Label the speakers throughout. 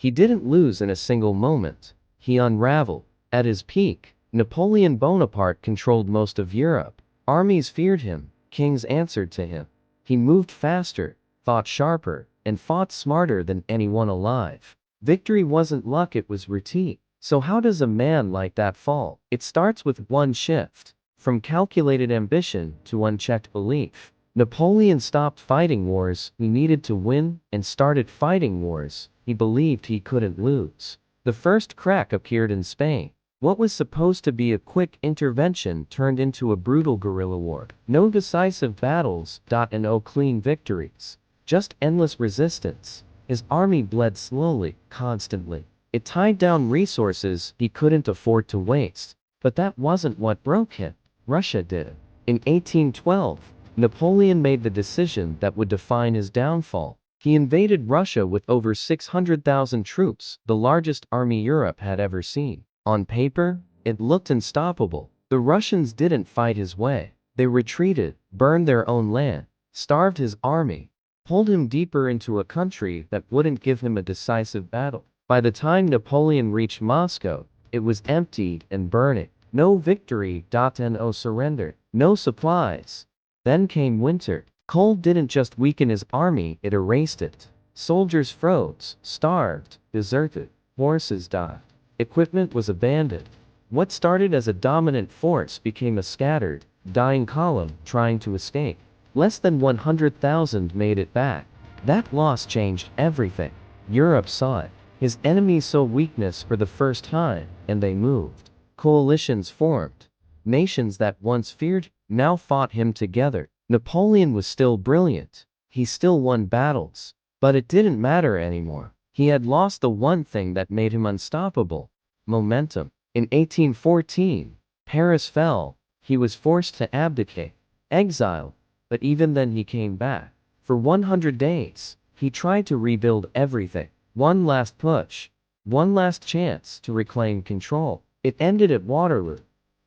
Speaker 1: He didn't lose in a single moment. He unraveled. At his peak, Napoleon Bonaparte controlled most of Europe. Armies feared him, kings answered to him. He moved faster, thought sharper, and fought smarter than anyone alive. Victory wasn't luck, it was routine. So how does a man like that fall? It starts with one shift. From calculated ambition to unchecked belief. Napoleon stopped fighting wars he needed to win and started fighting wars he believed he couldn't lose. The first crack appeared in Spain. What was supposed to be a quick intervention turned into a brutal guerrilla war. No decisive battles, and no clean victories. Just endless resistance. His army bled slowly, constantly. It tied down resources he couldn't afford to waste. But that wasn't what broke him. Russia did. In 1812, Napoleon made the decision that would define his downfall. He invaded Russia with over 600,000 troops, the largest army Europe had ever seen. On paper, it looked unstoppable. The Russians didn't fight his way. They retreated, burned their own land, starved his army, pulled him deeper into a country that wouldn't give him a decisive battle. By the time Napoleon reached Moscow, it was empty and burning. No victory, and no surrender. No supplies. Then came winter. Cold didn't just weaken his army, it erased it. Soldiers froze, starved, deserted. Horses died. Equipment was abandoned. What started as a dominant force became a scattered, dying column trying to escape. Less than 100,000 made it back. That loss changed everything. Europe saw it. His enemies saw weakness for the first time, and they moved. Coalitions formed. Nations that once feared, now fought him together. Napoleon was still brilliant. He still won battles. But it didn't matter anymore. He had lost the one thing that made him unstoppable: momentum. In 1814, Paris fell. He was forced to abdicate. Exile. But even then he came back. For 100 days, he tried to rebuild everything. One last push. One last chance to reclaim control. It ended at Waterloo.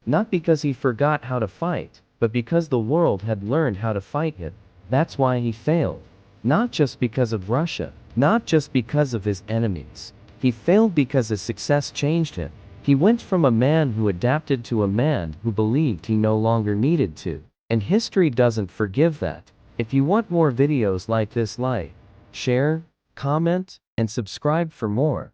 Speaker 1: Not because he forgot how to fight, but because the world had learned how to fight him. That's why he failed. Not just because of Russia. Not just because of his enemies. He failed because his success changed him. He went from a man who adapted to a man who believed he no longer needed to. And history doesn't forgive that. If you want more videos like this, like, share, comment, and subscribe for more.